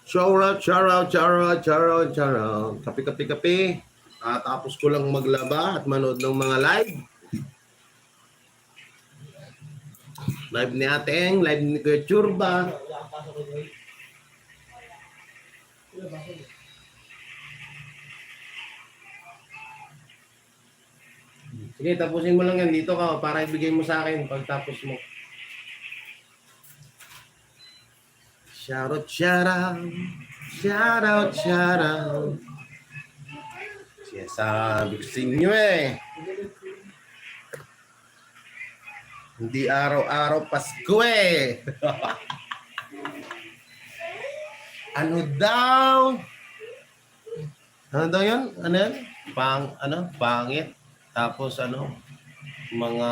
Chara. Kape. Tapos ko lang maglaba at manood ng mga live. Live ni Ateng, live ni Kuya Churba. Sige, tapusin mo lang yan. Dito ka para ibigay mo sa akin pagtapos mo. Shoutout. Siya sabi ko sa inyo eh. Hindi araw-araw Pasko eh. Ano daw yun? Ano yan? Pangit. Tapos mga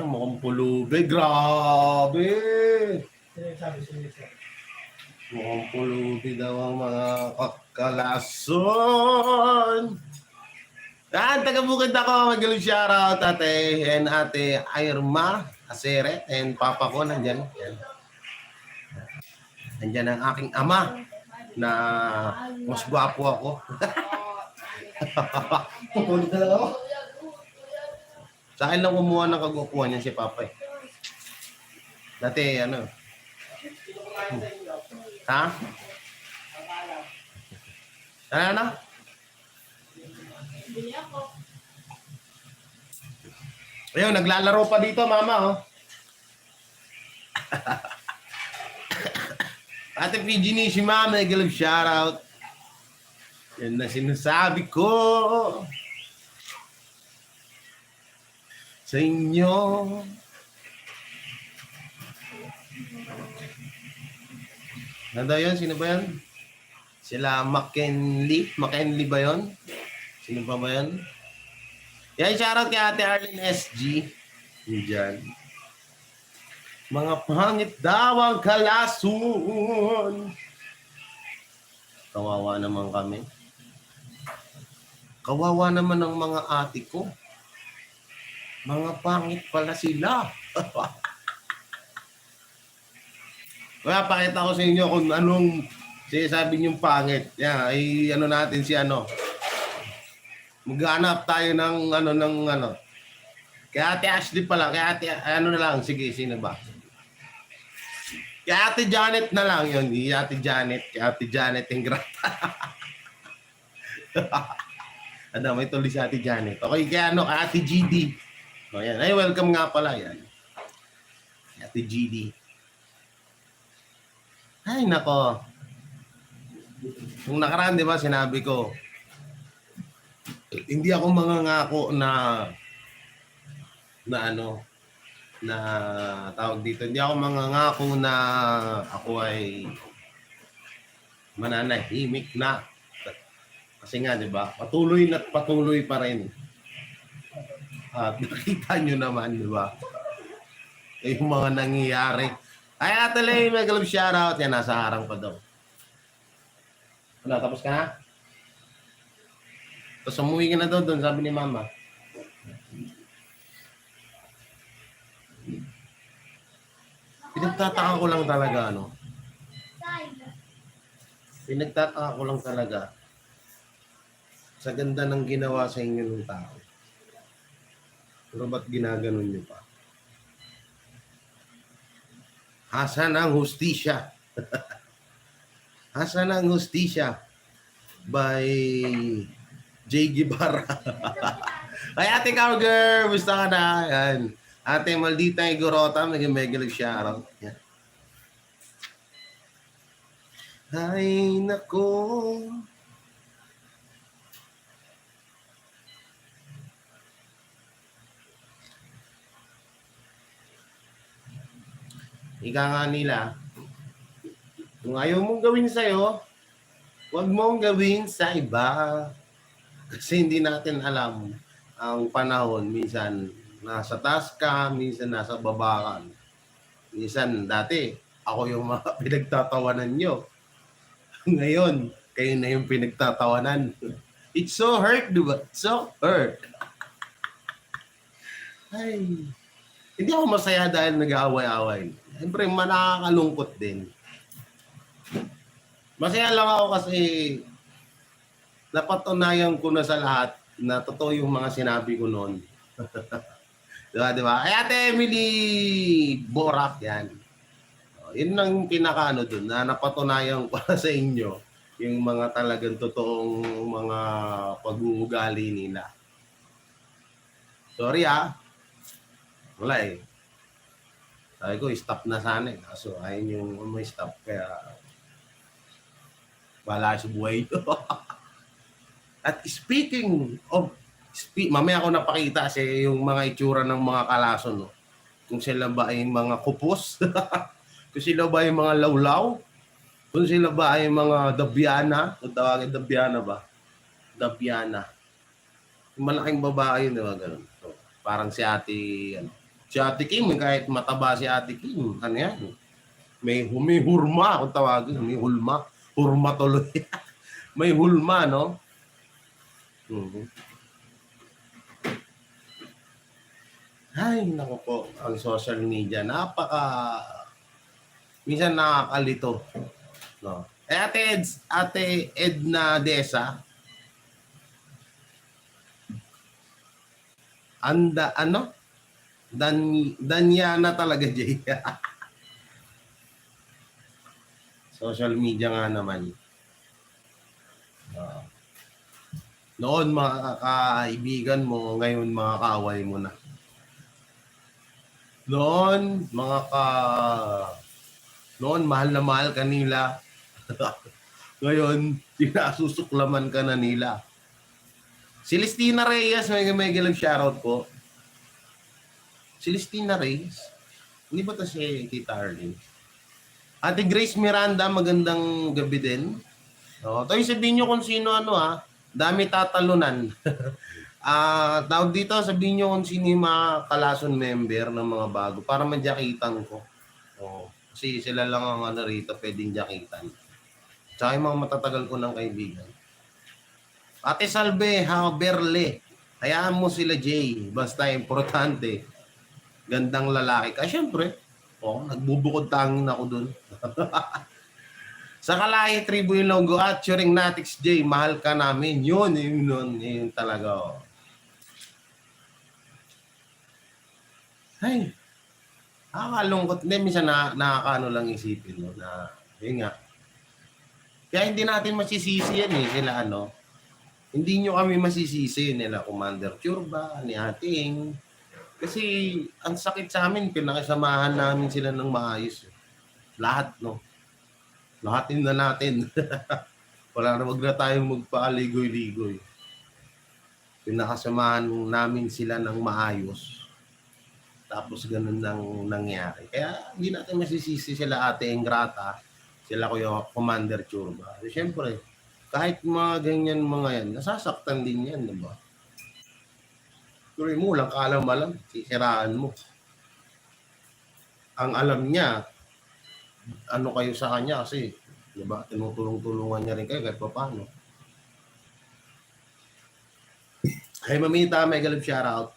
mukhang pulubi. Grabe! Mukhang pulubi daw ang mga kakalason. Taga-Bukid ako. Magaling shoutout ate and ate Irma Aseret and papa ko nandyan. Nandyan ang aking ama na mas gwapo ako. Pupunod na lang ako. Sa akin lang kumuha ng kagwapuan niya si Papa eh. Dati Ha? Ano? Ayun, naglalaro pa dito mama oh. Ate PG ni si mama, nag-love shoutout. Yan na sinasabi ko sa inyo. Nanda yun? Sino ba yan? Sila McKinley ba yun? Sino pa ba yun? Yan, shoutout kay Ate Arlene SG. Diyan. Mga pangit daw ang kalason. Kawawa naman kami. Kawawa naman ang mga ate ko. Mga pangit pala sila. Kaya pakita ko sa inyo kung anong sinasabi niyong pangit. Yeah, natin si Maghanap tayo ng Kaya Ate Ashley pala. Kaya Ate, na lang. Sige, sino ba? Kaya Ate Janet na lang yun. Kaya Ate Janet Ingrata. May tuloy si Ate Janet. Okay, kaya Ate GD. O yan. Ay, welcome nga pala yan. Ate GD. Ay, nako. Nung nakaraan, di ba, sinabi ko, hindi ako mangangako na tawag dito. Hindi ako mangangako na ako ay mananahimik na. Kasi nga, di ba, patuloy pa rin. At nakita nyo naman, di ba? Yung mga nangyayari. Ay, Ate Lay, may galap shoutout. Yan, nasa harang pa daw. Tapos ka na? Tapos umuwi ka na daw doon, sabi ni Mama. Pinagtataka ko lang talaga, sa ganda ng ginawa sa inyo ng tao. Pero ba't ginaganon nyo pa? Hasan ang hustisya. Hasan ang hustisya by J. Guevara. Ay, Ate Cowgirl, gusto ka na? Yan. Ate Maldita Igorota, nag-megalig shoutout. Yan. Ay, nako. Ika nga nila, kung ayaw mong gawin sa'yo, huwag mong gawin sa iba. Kasi hindi natin alam ang panahon. Minsan nasa taas ka, minsan nasa baba ka. Minsan dati, ako yung mga pinagtatawanan nyo. Ngayon, kayo na yung pinagtatawanan. It's so hurt, diba? It's so hurt. Ay, hindi ako masaya dahil nag-aaway-aaway. Siyempre, manakalungkot din. Masaya lang ako kasi napatunayan ko na sa lahat na totoo yung mga sinabi ko noon. Diba? Ay, Ate Emily Borak, yan. Yun ang pinakaano dun, na napatunayan ko sa inyo yung mga talagang totoong mga pag-uugali nila. Sorry wala eh. Sabi ko, stop na sana eh. Kaso ayun yung may stop, kaya wala sa buhay ito. At speaking of, mamaya ako napakita kasi yung mga itsura ng mga kalason, no? Kung sila ba ay mga kupos, kung sila ba ay mga lawlaw, kung sila ba ay mga dabyana, kung tawagin dabyana ba? Dabyana. Yung malaking babae yun, di ba? Ganun. So, parang si Ate Kim, kahit mataba si Ate Kim, ano yan? May humihurma, kung tawagin, humihulma. Hurma tuloy. May hulma, no? Ay, naku po, ang social media, minsan nakakalito. No? Ate Edna Desa, Danyana talaga, Jay. Social media nga naman. Noon mga kaibigan mo, ngayon mga kaaway mo na. Noon mahal na mahal kanila. Ngayon, sinasusuklaman ka na nila. Celestina Reyes, may galang shoutout po. Celestina Reyes? Hindi ba ito si Tita Arlene? Ate Grace Miranda, magandang gabi din. Tayo sabihin nyo kung sino dami tatalunan. Tawag dito, sabihin nyo kung sino yung mga kalason member ng mga bago para madyakitan ko. Kasi sila lang ang rito pwedeng dyakitan. Tsaka yung mga matatagal ko ng kaibigan. Ate Salve, Berle, hayaan mo sila Jay, basta importante. Gandang lalaki ka, syempre. Nagbubukod tangin ako dun. Sa Kalahi Tribu yung logo at Turing Natix J, mahal ka namin. Yun talaga. Ay, nakakalungkot. Hindi, minsan nakakaano lang isipin, no, na, yun nga. Kaya hindi natin masisisi yan sila Hindi nyo kami masisisi nila Commander Churba, ni Ating. Kasi ang sakit sa amin, pinakisamahan namin sila ng maayos. Lahat, no? Lahatin na natin. Wala na, wag na tayong magpaaligoy-ligoy. Pinakasamahan namin sila ng maayos. Tapos ganun nang nangyari. Kaya hindi natin masisisi sila Ate Ingrata, sila Kuya Commander Churba. Siyempre, kahit mga ganyan mga yan, nasasaktan din yan, diba? Tuloy mo, lang kaalam-alam, sisiraan mo. Ang alam niya, kayo sa kanya kasi, diba, tinutulong-tulungan niya rin kayo kahit paano. Hey, Mamita, may galip shoutout.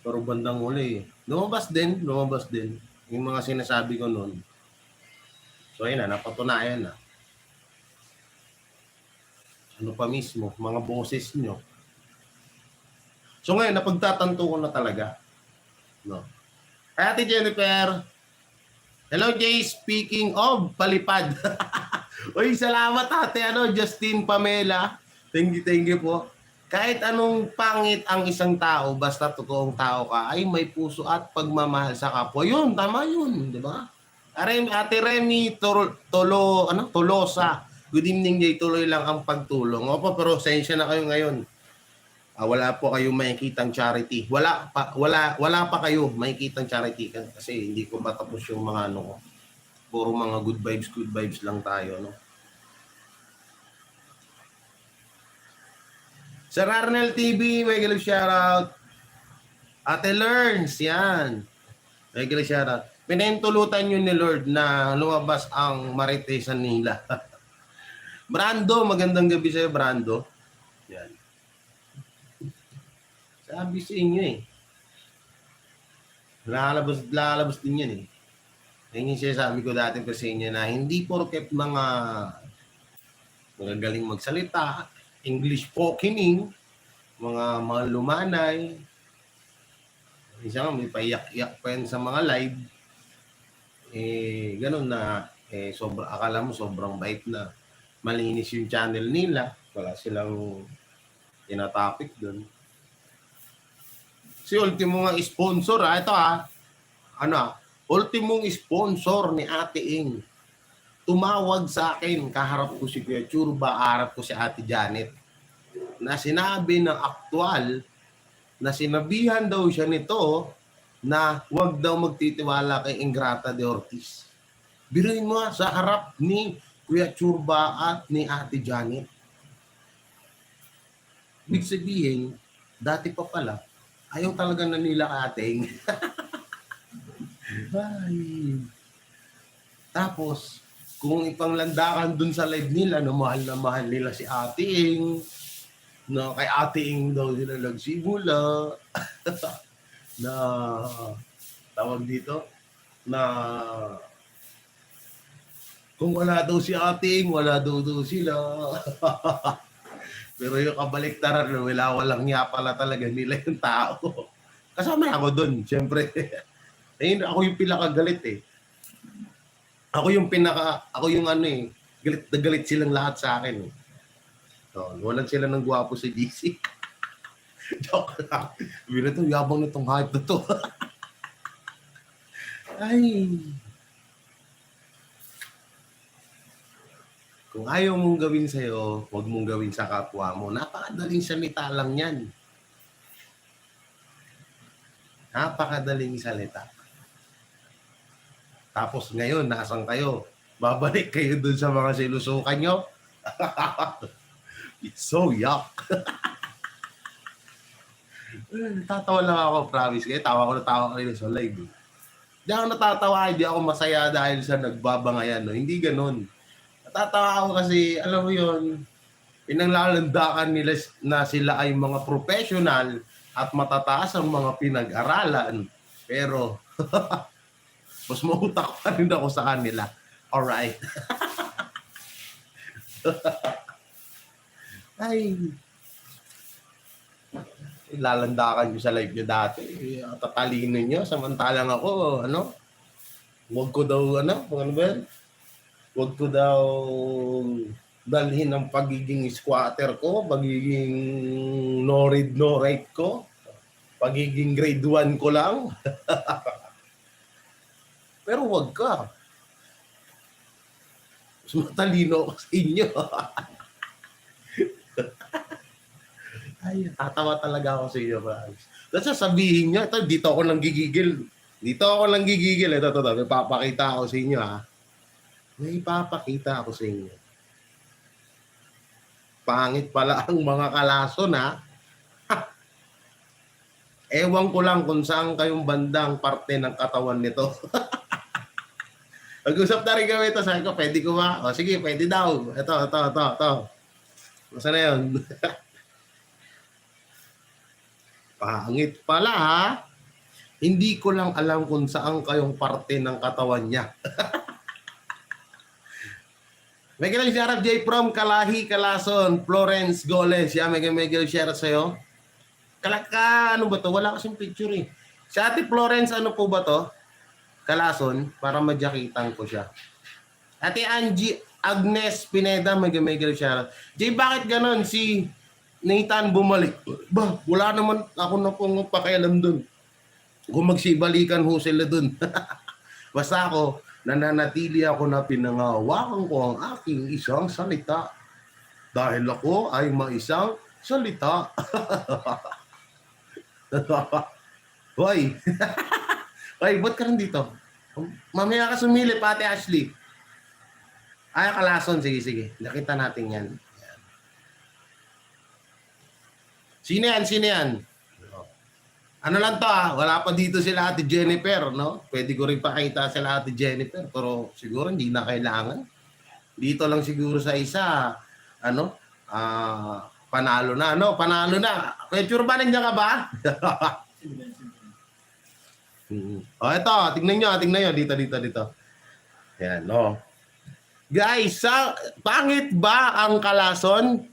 Pero bandang uli, lumabas din. Yung mga sinasabi ko noon. So, ayun napatunayan na. Ano pa mismo, mga boses nyo. So ngayon, napagtatanto ko na talaga. No? Ate Jennifer, hello Jay, speaking of palipad. Uy, salamat ate, Justin Pamela. Thank you po. Kahit anong pangit ang isang tao, basta totoong tao ka, ay may puso at pagmamahal sa kapwa. Yun, tama yun, di ba? Ate Remy Tolosa. Good evening, Jay. Tuloy lang ang pagtulong. Opo, pero sensya na kayo ngayon. Wala po kayong makikitang charity. Wala pa kayo makikitang charity kasi hindi ko matapos yung mga ko. Puro mga good vibes lang tayo, no? Sir Arnel TV, may galip shoutout. Ate Learns, yan. May galip shoutout. Pinahintulutan yun ni Lord na lumabas ang maritesan nila. Brando, magandang gabi sa'yo, Brando. Yan. Sabi sa inyo Lalabas din yan Yan yung sinasabi ko dati pa sa inyo na hindi porket mga magagaling magsalita, English pokining, mga lumanay, isa nga may paiyak-iyak pa yan sa mga live, ganun na, akala mo sobrang bait na, malinis yung channel nila, wala silang tinatopic dun. Si ultimo nga sponsor, ito ultimong sponsor ni Ate Ing, tumawag sa akin, kaharap ko si Kuya Churba, harap ko si Ate Janet, na sinabi ng aktual, na sinabihan daw siya nito na huwag daw magtitiwala kay Ingrata de Ortiz. Biruin mo sa harap ni Kuya Churba at ni Ate Janet. Ibig sabihin, dati pa pala, ayaw talaga na nila kating. Ay. Tapos, kung ipanglandakan dun sa live nila, na mahal nila si Ate Ing, na kay Ate Ing daw sila nagsimula, na tawag dito, na kung wala daw si Ate Ing, wala daw sila. Pero yung kabaliktaran, walang niya pala talaga nila yung tao. Kasama ako dun, siyempre. Ako yung pinakagalit eh. Ako yung galit na galit silang lahat sa akin eh. So, walang sila ng gwapo si DC. Joke lang. Bira to, yabang nitong hype na to. Ay. Kung ayaw mong gawin sa'yo, huwag mong gawin sa kapwa mo. Napakadaling salita lang yan. Napakadaling salita. Tapos ngayon, nasan kayo? Babalik kayo dun sa mga sinusukan nyo? It's so yuck. Tatawa lang ako, promise. Kaya tawa ko rin sa live. Hindi ako natatawa, hindi ako masaya dahil sa nagbabangayan. No? Hindi ganun. Natatawa ako kasi, alam mo yun, pinanglalandakan nila na sila ay mga professional at matataas ang mga pinag-aralan. Pero, mas mautak pa rin ako sa kanila. Alright. Ay, lalandakan nyo sa live nyo dati. Tatalino nyo, samantalang ako, huwag ko daw, huwag ko daw dalhin ang pagiging squatter ko, pagiging no read, no write ko, pagiging grade 1 ko lang. Pero huwag ka. Mas matalino ako sa inyo. Ay, tatawa talaga ako sa inyo, guys. Tapos sasabihin nyo, dito ako lang gigigil. Ito, may papakita ako sa inyo, ha. May papakita ako sa inyo. Pangit pala ang mga kalason, ha. Ewan ko lang kung saan kayong bandang parte ng katawan nito. Mag-usap na rin kami ito. Sabi ko, pwede ko ba? O sige, pwede daw. Ito. Masa na yun? Pangit pala ha. Hindi ko lang alam kung saan kayong parte ng katawan niya. May kilang share J from Kalahi, Kalason, Florence, Goles. Yan, may share sa'yo. Ano ba to? Wala kasing picture eh. Si Ate Florence, ano po ba to? Kalason, para madyakitan ko siya. Ate Angie Agnes Pineda, may share. Jay, bakit ganon? Si Nathan bumalik. Ba, wala naman ako na pong pakialam dun. Kung magsibalikan ho sila dun. Basta ako, nananatili ako na pinangawakan ko ang aking isang salita. Dahil ako ay maisang salita. Hoy! Hoy, ba't ka dito? Mamaya ka sumili, Ate Ashley. Ay, Kalason. Sige. Nakita natin yan. Sino yan? Ano lang to wala pa dito sila Ate Jennifer, no? Pwede ko rin pakita sila Ate Jennifer, pero siguro hindi na kailangan. Dito lang siguro sa isa, panalo na, Panalo na. Kaya Churba, nandiyan ka ba? Ito, tingnan nyo, dito. Yan, no? Guys, pangit ba ang Kalason?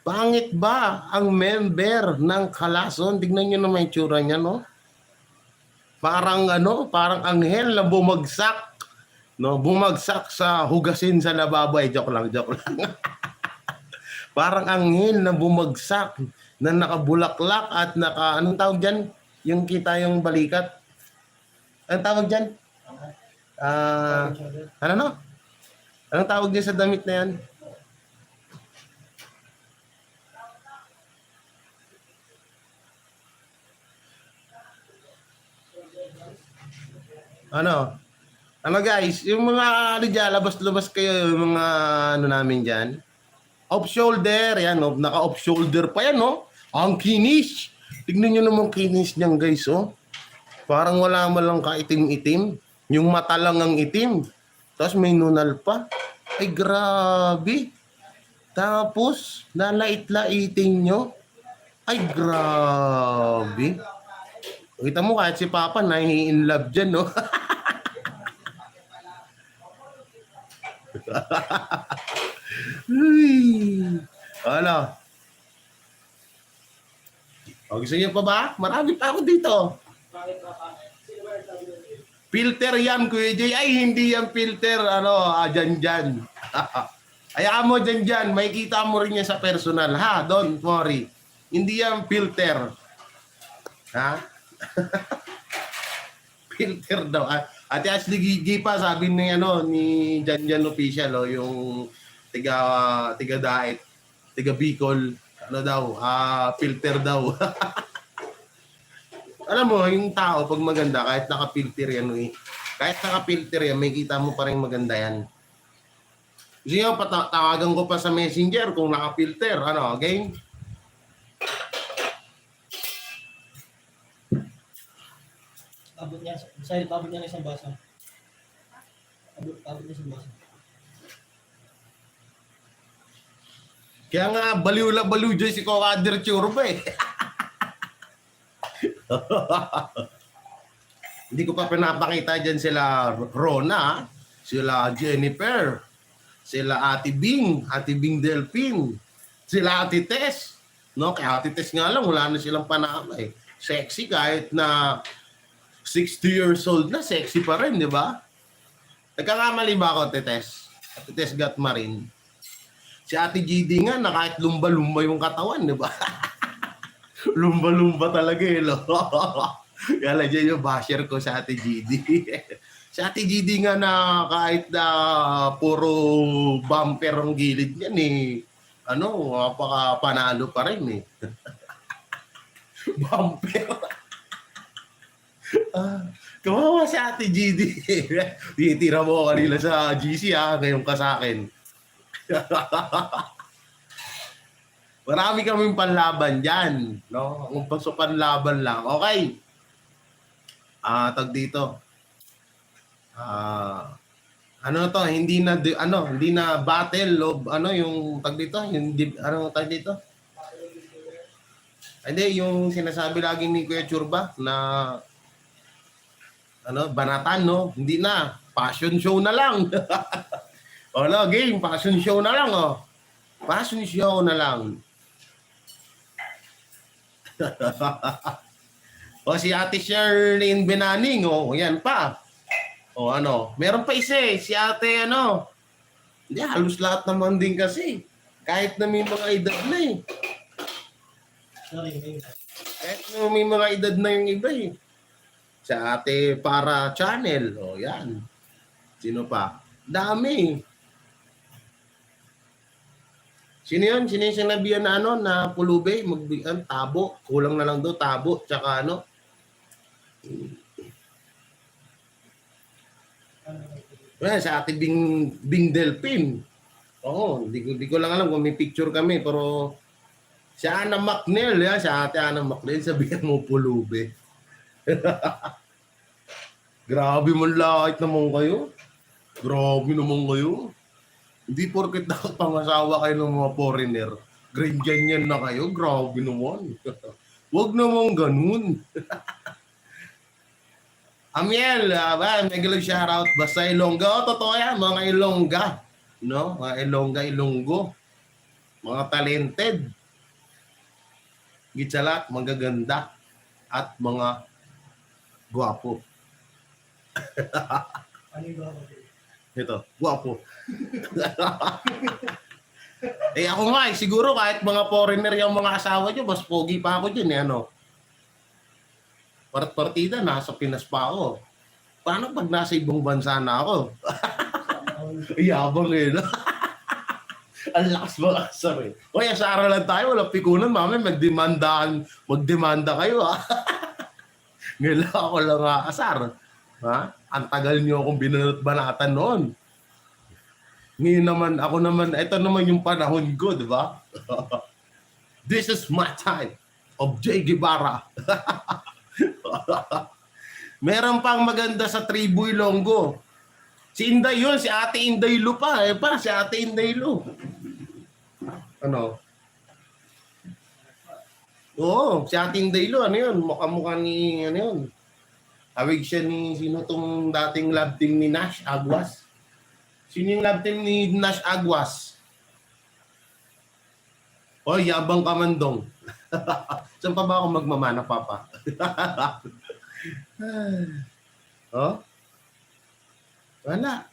Pangit ba ang member ng Kalason? Tignan nyo naman yung tsura niya, no? Parang anghel na bumagsak. No, bumagsak sa hugasin sa lababo. Joke lang. Parang anghel na bumagsak na nakabulaklak at anong tawag dyan? Yung kita yung balikat. Anong tawag dyan? Ano no? Anong tawag dyan sa damit na yan? Ano guys, yung mga dyan, labas-labas kayo, yung mga namin dyan. Off-shoulder, yan, naka-off-shoulder pa yan, no? Ang kinis. Tignan nyo naman kinis niyan, guys, oh. Parang wala man lang kaitim-itim. Yung mata lang ang itim. Tapos may nunal pa. Ay, grabe. Tapos, nalait-laiting nyo. Ay, grabe. Kita mo kahit si Papa, in love dyan, no? Ano? Gusto niyo pa ba? Marami pa ako dito. Filter yan, Kuya Jay. Ay, hindi yan filter. Dyan. Ayaan mo dyan. May kita mo rin yan sa personal. Ha? Don't worry. Hindi yan filter. Ha? Filter daw. Ate Ashley Gigi pa, sabi ni Jan Official, yung tiga Daet, tiga Bicol, filter daw. Alam mo, yung tao, pag maganda, kahit naka-filter yan, kahit naka-filter yan, may kita mo pa rin maganda yan. Gusto nyo, tawagan ko pa sa messenger kung naka-filter. Game? Abot niya isang basa. Abot niya isang basa. Kaya nga, baliw dyan si Kokader Churba eh. Hindi ko pa pinapakita dyan sila Rona, sila Jennifer, sila Ate Bing Delphine, sila Ate Tess. No, kaya Ate Tess nga lang, wala na silang panama eh. Sexy kahit na 60 years old na, sexy pa rin, di ba? Nagkakamali ba ako, Ate Tess? Ate Tess Gatmarin. Si Ate GD nga, na kahit lumba-lumba yung katawan, di ba? Lumba-lumba talaga eh, lo. Kaya dyan yung basher ko sa Ate GD. Si Ate GD nga na kahit na puro bumper ang gilid niyan eh. Panalo pa rin eh. Bumper. Kawawa si Ate GD. Titira mo kanila sa GC ngayon ka sa akin. Marami kaming panlaban dyan. No? Kung paso panlaban lang. Okay. Tag dito. Hindi na battle of yung tag dito, tag dito? Hindi, yung sinasabi lagi ni Kuya Churba na banatan, no? Hindi na. Passion show na lang. Game. Passion show na lang, oh. Passion show na lang. Si Ate Sherlyn Benaning, yan pa. Meron pa isa eh. Si Ate, hindi, halos lahat naman din kasi. Kahit na may mga edad na eh. Kahit na may mga edad na yung iba eh. Sa Ate Para Channel, yan. Sino pa? Dami. Sino yun? Sino yung sinabihan na na pulube? Tabo. Kulang na lang daw, tabo. Tsaka sa Ate Bing Delphine. Hindi ko lang alam kung may picture kami, pero si Ana McNeil, sa Ate Ana McNeil, sabihan mo pulube. Grabe man lakit naman kayo. Grabe naman kayo. Hindi porket nakapangasawa kayo ng mga foreigner. Ganyan na kayo. Grabe naman. Huwag naman ganun. Amiel, mega love shoutout. Basta Ilongga. O, totoo yan, mga Ilongga. No? Mga Ilongga, Ilonggo. Mga talented. Higit sa lahat, magaganda. At mga guwapo. Ano yung ba? Ito, guwapo. Ako nga, siguro kahit mga foreigner yung mga asawa nyo, mas pogi pa ako dyan, ano. Partida, nasa Pinas pa ako. Paano pag nasa ibang bansa na ako? Yabang eh, no? Ang lakas mga asar eh. Kaya sa aralan tayo, walang pikunan, mami, magdemanda kayo, ha? Ngayon ako lang asar. Ha? Ang tagal niyo akong binanat-banatan noon. Ngayon naman, ako naman, ito naman yung panahon ko, di ba? This is my time of J. Guevara. Meron pang maganda sa Tribu Ilonggo. Si Inday yun, si Ate Inday Lu pa. Si Ate Inday Lu. Ano? Oo, si Ate Inday Lu, ano yun? Mukha-mukha ni, ano yun? Awig siya ni, sino tong dating love team ni Nash Aguas? Sino yung love team ni Nash Aguas? Oy, yabang kamandong. Saan pa ba ako magmamana, Papa? Oh? Wala.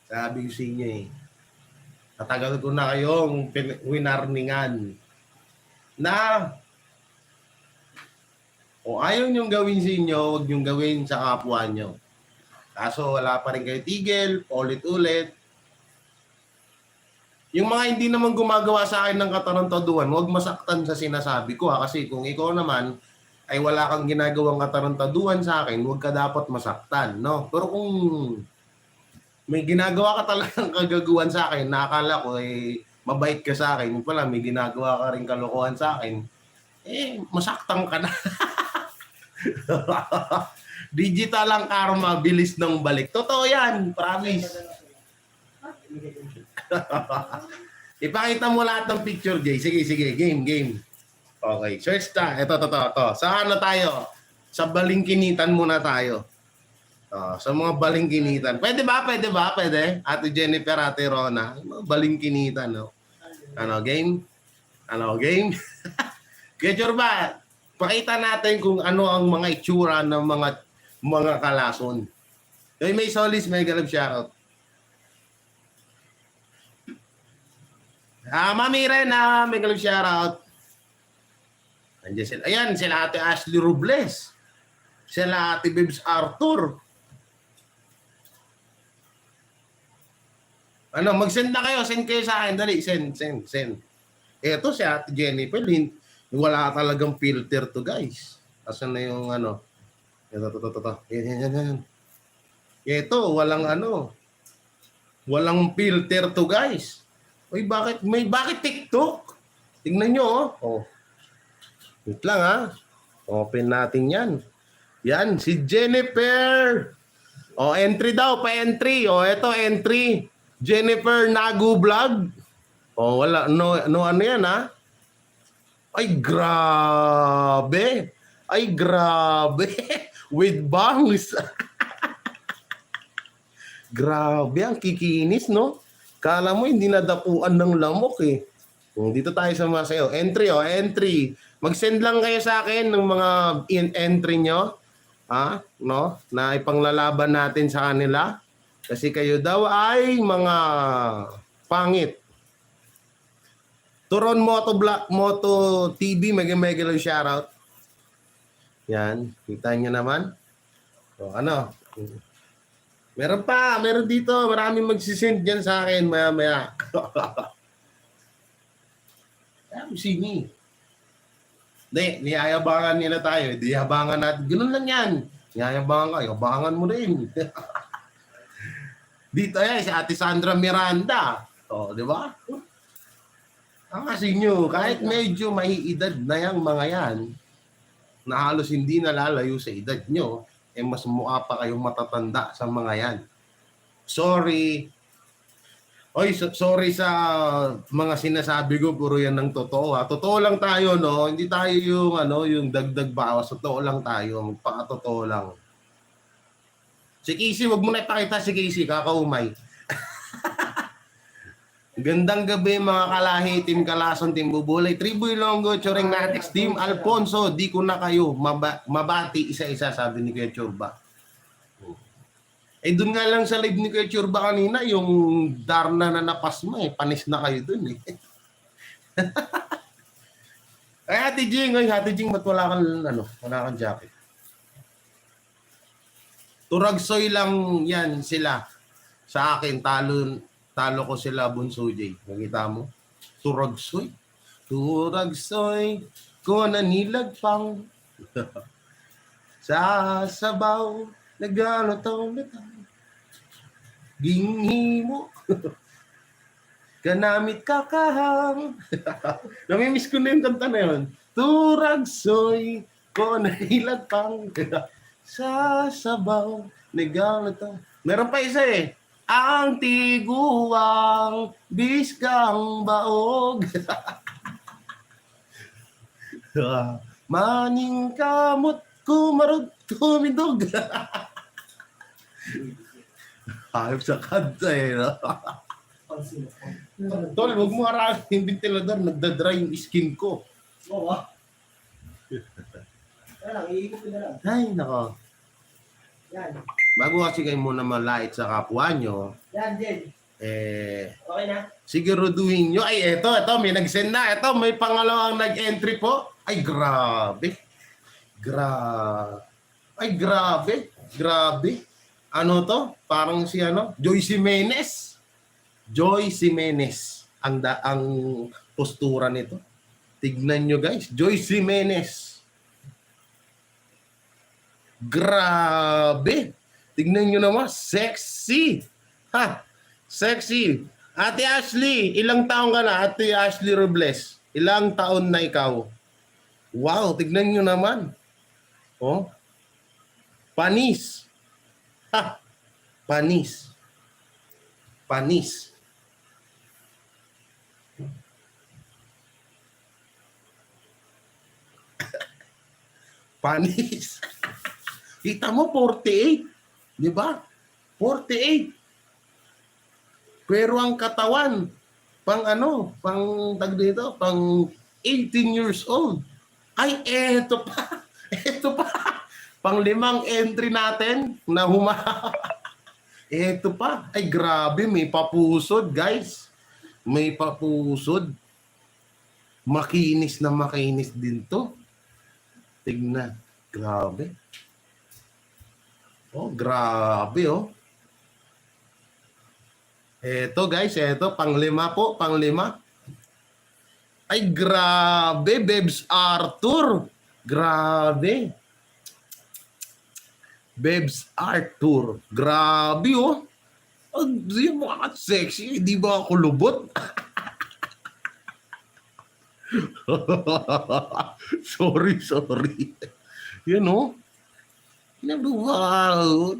Sabi ko sa inyo eh. Tatagal ko na kayong winarningan na kung ayaw niyong gawin sa inyo, huwag niyong gawin sa kapwa niyo. Kaso wala pa rin kayo tigil, ulit-ulit. Yung mga hindi naman gumagawa sa akin ng katarantaduhan, huwag masaktan sa sinasabi ko ha. Kasi kung ikaw naman ay wala kang ginagawang katarantaduhan sa akin, huwag ka dapat masaktan, no? Pero kung may ginagawa ka talagang kagaguhan sa akin, nakakala ko eh mabait ka sa akin, yung pala may ginagawa ka rin kalokohan sa akin, eh masaktan ka na. Digital ang karma, bilis ng balik. Totoo yan, promise. Ipakita mo lahat ng picture, Jay. Sige, game. Okay, search ta. Ito. Sa ano tayo? Sa balingkinitan muna tayo. Sa mga balingkinitan. Pwede ba? Pwede. Ate Jennifer, Ate Rona. Balingkinitan, no? Game? Game? Kaya ba? Pakita natin kung ano ang mga itsura ng mga kalason. May solis, may galab shoutout. Mami Ren, may galab shoutout. Andiyan sila. Ayan, sila Ate Ashley Robles. Sila Ate Bibs Arthur. Mag-send na kayo. Send kayo sa akin. Dali, send. Ito si Ate Jennifer. Wala talagang filter to, guys. Asan na yung Ito. Yan. Ito, walang filter to, guys. Uy, bakit TikTok? Tingnan nyo, oh. Wait lang, ha. Open natin yan. Yan, si Jennifer. Entry daw, pa-entry. Ito, entry. Jennifer Nagu Vlog. Wala. No, ano yan, ha? Ay, grabe. With bangs. Grabe, ang kikinis, no? Kala mo, hindi nadapuan ng lamok, eh. Dito tayo sa mga sayo. Entry. Mag-send lang kayo sa akin ng mga entry nyo. No? Na ipanglalaban natin sa kanila. Kasi kayo daw ay mga pangit. Turon Moto TV, mega lang shoutout. Yan, kita nyo naman. Meron dito, maraming magsisend dyan sa akin maya. Sini. Hindi, niyayabangan nila tayo. Hindi yabangan natin. Ganun lang yan. Niyayabangan ka, yabangan mo rin. Dito si Ate Sandra Miranda. Di ba? Kasi nyo, kahit medyo may edad na yung mga yan, na halos hindi nalalayo sa edad nyo, mas mukha pa kayong matatanda sa mga yan. Sorry. Oy, sorry sa mga sinasabi ko, puro yan ng totoo ha. Totoo lang tayo, no? Hindi tayo yung yung dagdag bawas. Totoo lang tayo, magpakatotoo lang. Si Casey, wag mo na ipakita si Casey, kakaumay. Gandang gabi mga kalahi, Team Kalason, Team Bubulay, Tribu Ilonggo, Choring Natix, Team Alfonso, di ko na kayo mabati isa-isa, sabi ni Kuya Churba. Eh doon nga lang sa live ni Kuya Churba kanina, yung Darna na napasma panis na kayo doon eh. Ay Ate Jing, ba't wala kang jacket? Turagsoy lang yan sila. Sa akin, talo ko sila Bunso J. Nakita mo? Turagsoy ko nanilagpang sa sabaw nagano ginghi mo kanamit kakahang. Namimiss ko na yung kanta na yun. Turagsoy ko nanilagpang sa sabaw nagano. Meron pa isa eh. Ang tiguang biskang baog. Maning kamot kumarod tumindog. Hayop sa kanta eh. No? Tol, huwag mo harapin yung ventilador. Nagdadry yung skin ko. Oo ah. Kaya lang, iikot ko na lang. Ay, nako. Yan. Bago kasi kayo muna malait sa kapwa nyo, Yan, Jen. Okay na? siguraduhin nyo. Ay, eto, may nag-send na. Eto, may pangalawang nag-entry po. Ay, grabe. Ay, grabe. Ano to? Parang si Joy Jimenez. Ang postura nito. Tignan nyo guys. Joy Jimenez. Grabe. Tignan nyo naman. Sexy. Ha? Sexy. Ate Ashley, ilang taon ka na? Ate Ashley Robles. Ilang taon na ikaw? Wow, tignan nyo naman. Oh. Panis. Ha. Panis. Panis. Kita mo 48, 'di ba? 48. Pero ang katawan pang tag dito, pang 18 years old. Ay, eto pa. Pang 5 entry natin na eto pa. Ay, grabe, may papusod, guys. May papusod. Makinis din to. Tignan. Grabe. Oh, grabe, oh. Eto, guys, pang-5 po, pang-5. Ay, grabe, Bebs Arthur. Grabe. Bebs Arthur. Grabe, oh. Di mo sexy. Di ba ako lubot? sorry. Yan, oh. Wow.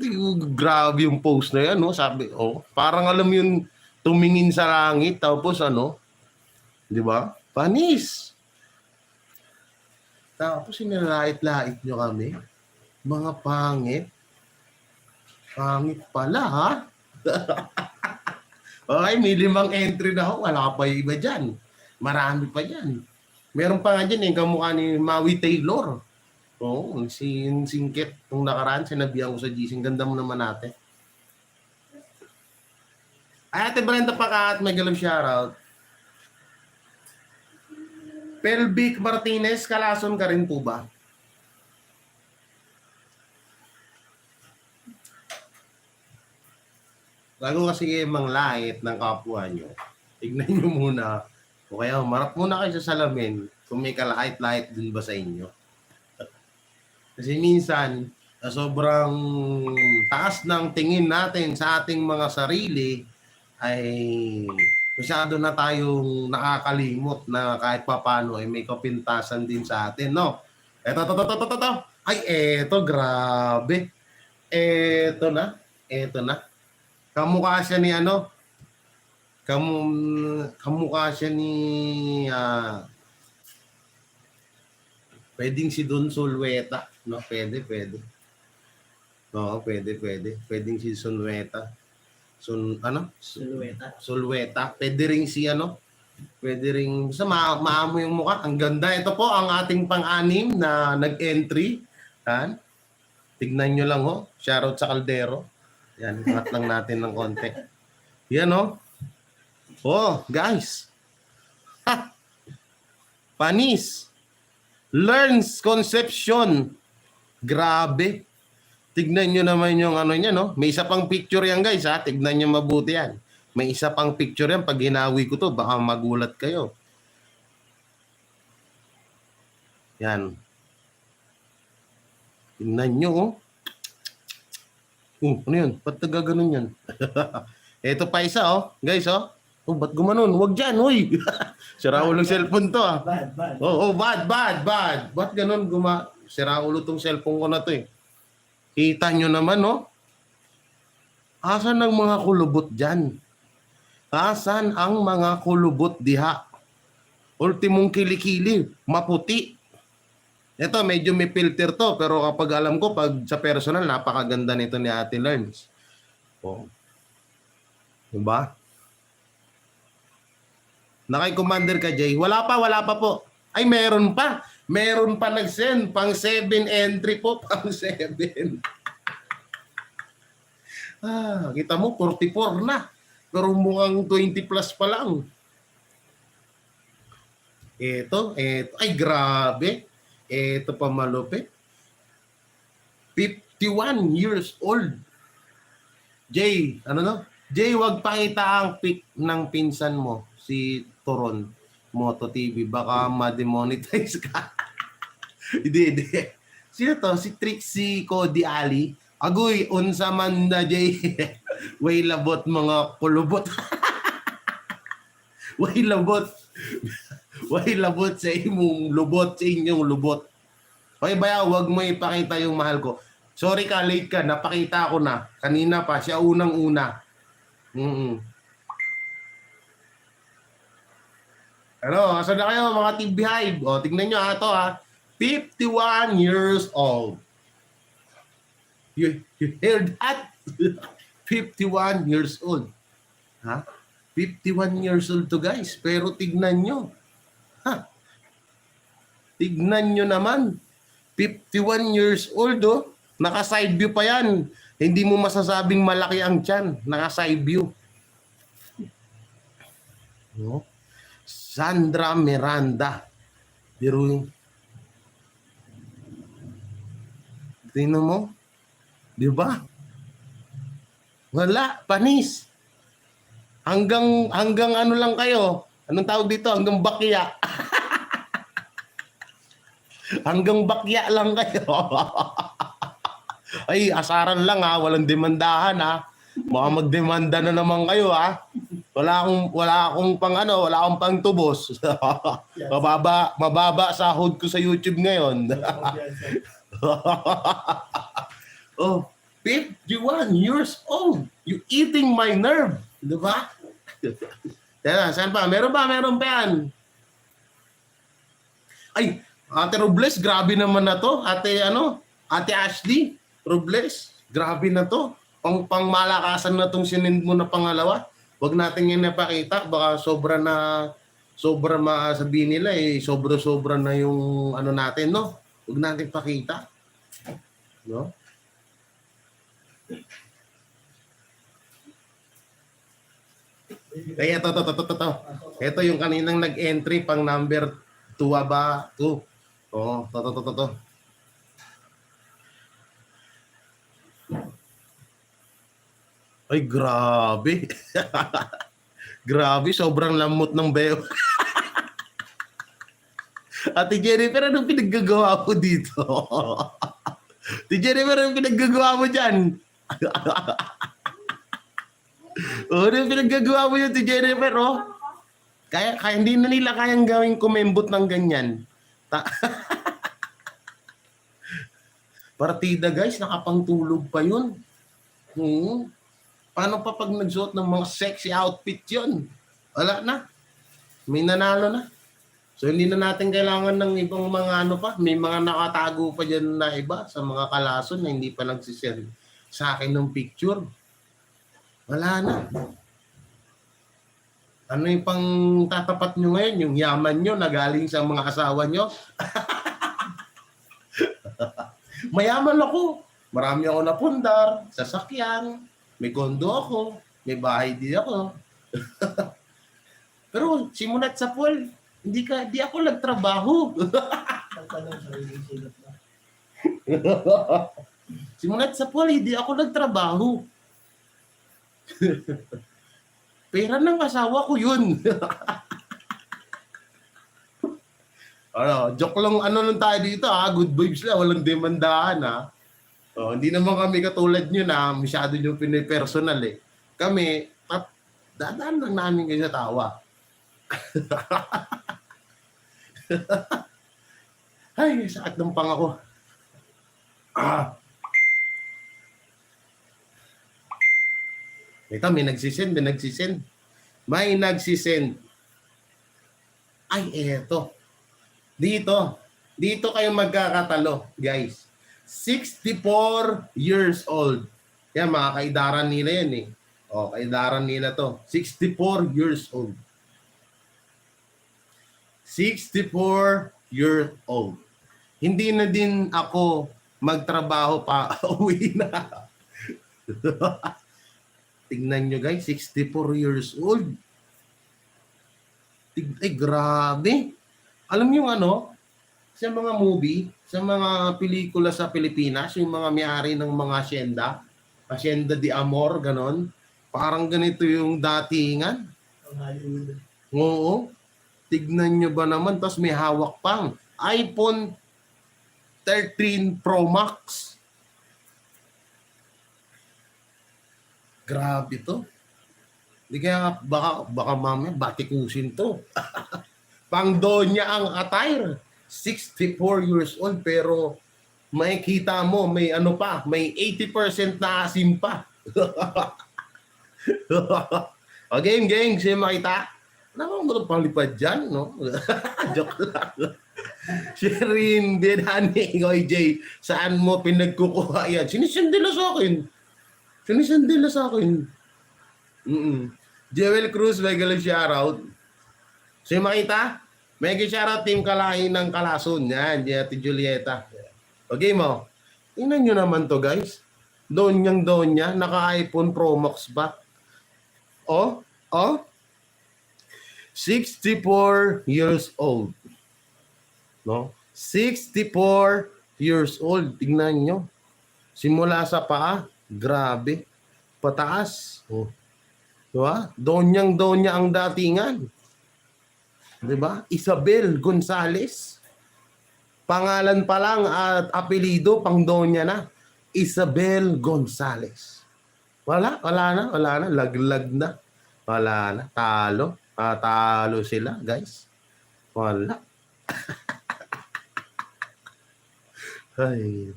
Grabe yung post na yan, no? Sabi, parang alam yun, tumingin sa langit, tapos di ba? Panis. Tapos sinalait-lait nyo kami. Mga pangit. Pangit pala, ha? Okay, may 5 entry na ako. Wala pa yung iba dyan. Marami pa dyan. Meron pa nga dyan, kamukha ni Maui Taylor. Si Singkit nung nakaraan, sinabihan ko sa GC, ganda mo naman ate. Ay, Ate Brenda Pakat, may galang shoutout. Pelvic Martinez, Kalason ka rin po ba? Bago kasi kayo manglait ng kapwa nyo, tignan nyo muna. O kaya marap muna kayo sa salamin kung may kalait-lait din ba sa inyo. Kasi minsan, sobrang taas ng tingin natin sa ating mga sarili, ay masyado na tayong nakakalimot na kahit papano ay may kapintasan din sa atin, no? Eto. Ay, eto, grabe. Eto na. Kamukha siya ni kamukha siya ni pwedeng si Don Solweta, no? Pwede. Oo, pwede. Pwedeng si Solweta. Silueta. Solweta. Pwede ring si pwede ring sa maamo yung mukha. Ang ganda. Ito po ang ating pang-anim na nag-entry. Yan. Tignan nyo lang ho. Shoutout sa Caldero. Yan, angat lang natin ng konti. Yan ho. Oh, guys. Ha! Panis. Learns Conception. Grabe. Tignan nyo naman yung niya, no? May isa pang picture yan, guys, ha? Tignan nyo mabuti yan. May isa pang picture yan. Pag hinawi ko to, baka magulat kayo. Yan. Tignan nyo, oh. Ano yun? Ba't nagaganon yan? Ito pa isa, oh. Guys, oh. Oh, ba't gumanon? Huwag dyan, uy. Sira ulo cellphone to, ah. Bad. Bad. Ba't ganon sira ulo tong cellphone ko na to, eh. Kita nyo naman, no? Asan ang mga kulubot dyan? Asan ang mga kulubot diha? Ultimong kilikili, maputi. Ito, medyo may filter to, pero kapag alam ko, pag sa personal, napakaganda nito ni Ate Lerns. Oh. Diba? Nakay Commander ka, Jay. Wala pa po. Ay, meron pa. Meron pa nag-send. Pang 7 entry po. Pang 7. Kita mo, 44 na. Pero mukhang 20 plus pa lang. Ito. Ay, grabe. Ito pa malupit. 51 years old. Jay, Jay, wag pakita ang pic ng pinsan mo. Si Toron Moto TV. Baka ma-demonetize ka. Hindi. Sino to? Si Trixie Cody Ali. Agoy, unsa man na, Jay. Way labot mga kulubot. Way labot. Way labot sa imong lubot, sa inyong lubot. Okay, baya, wag mo ipakita yung mahal ko. Sorry ka, late ka. Napakita ko na. Kanina pa, siya unang-una. Ano, asa na kayo mga Team Behive? O, tignan nyo ito, ha. 51 years old. You heard that? 51 years old. Ha? 51 years old to, guys. Pero tignan nyo. Ha? Tignan nyo naman. 51 years old, oh. Naka-side view pa yan. Hindi mo masasabing malaki ang tiyan. Naka-side view. No? Sandra Miranda. Biruin. Tingnan mo. Di ba? Wala. Panis. Hanggang ano lang kayo. Anong tawag dito? Hanggang bakya. Hanggang bakya lang kayo. Ay, asaran lang, ha. Walang demandahan, ha. Baka magdemanda na naman kayo, ha. Wala akong pang tubos. Mababa sahod ko sa YouTube ngayon. Oh, 51 years old. You eating my nerve. Di ba? Tara, saan pa? Meron pa yan. Ay, Ate Robles, grabe naman na to. Ate Ashley Robles, grabe na to. Pangmalakasan na tong sinend mo na pangalawa. Huwag natin yan napakita. Baka sobra masabihin nila, sobra na yung natin, no? Huwag natin pakita. No? Kaya ito. Ito yung kaninang nag-entry pang number 2 ba? 2. Oo, to. Ay, grabe. Grabe, sobrang lamot ng beo. Ate Jennifer, anong pinaggagawa mo dito? Ate Jennifer, anong pinaggagawa mo dyan? Anong pinaggagawa mo yun, Ate Jennifer, oh? Kaya hindi na nila kayang gawing kumembot ng ganyan. Partida, guys, nakapangtulog pa yun. Paano pa pag nagsuot ng mga sexy outfit yun? Wala na. May nanalo na. So hindi na natin kailangan ng ibang mga ano pa. May mga nakatago pa dyan na iba sa mga kalason na hindi pa nagsisend sa akin ng picture. Wala na. Ano yung pang tatapat nyo ngayon? Yung yaman nyo na galing sa mga asawa nyo? Mayaman ako. Marami ako napundar, sasakyan, may kondo ako, may bahay din ako. Pero simulat sa pool, di ako nagtrabaho. Pagtanong sa silip na. Simulat sa pool, hindi ako nagtrabaho. Pera ng asawa ko yun. Ano, joke lang, ano lang tayo dito ha, good vibes lang, walang demandahan ha. Oh, hindi naman kami katulad nyo na masyado nyo pinipersonal eh. Kami, dadaan lang namin kayo sa tawa. Ay, sakit ng pang ako. Ito, may nagsisend. May nagsisend. Ay, eto. Dito kayo magkakatalo, guys. 64 years old. Yan, mga kaidaran nila yan eh. O, kaidaran nila to. 64 years old. 64 years old. Hindi na din ako magtrabaho pa. Uwi na. Tingnan nyo guys, 64 years old. Ay, grabe. Alam nyo ano, sa mga movie, sa mga pelikula sa Pilipinas, yung mga may-ari ng mga Hacienda de Amor, ganon. Parang ganito yung datingan. Ang Hollywood. Oo. Tignan nyo ba naman, tapos may hawak pang iPhone 13 Pro Max. Grabe to. Di kaya baka mamaya batikusin to. Pang donya ang attire. 64 years old pero makikita mo may ano pa, may 80% na asim pa. O game, siya makita. Ano mo palipad dyan, no? Joke lang. Sherin, Denani, Jay, saan mo pinagkukuha yan? Sinisendila sa akin. Jewel Cruz, may galang shoutout. Siya makita? May shoutout team Kalahin ng Kalason. Yan, Ate Julieta. Okay mo? Tingnan nyo naman to guys. Donyang-donya, naka-iPhone Pro Max ba? Oh. 64 years old. No? 64 years old. Tingnan nyo. Simula sa paa, grabe. Pataas. Oh. Diba? Donyang-donya ang datingan. Diba? Isabel Gonzales. Pangalan pa lang at apelido, pang donya na. Isabel Gonzales. Wala na. Laglag na. Wala na. Talo sila, guys. Wala. Ay.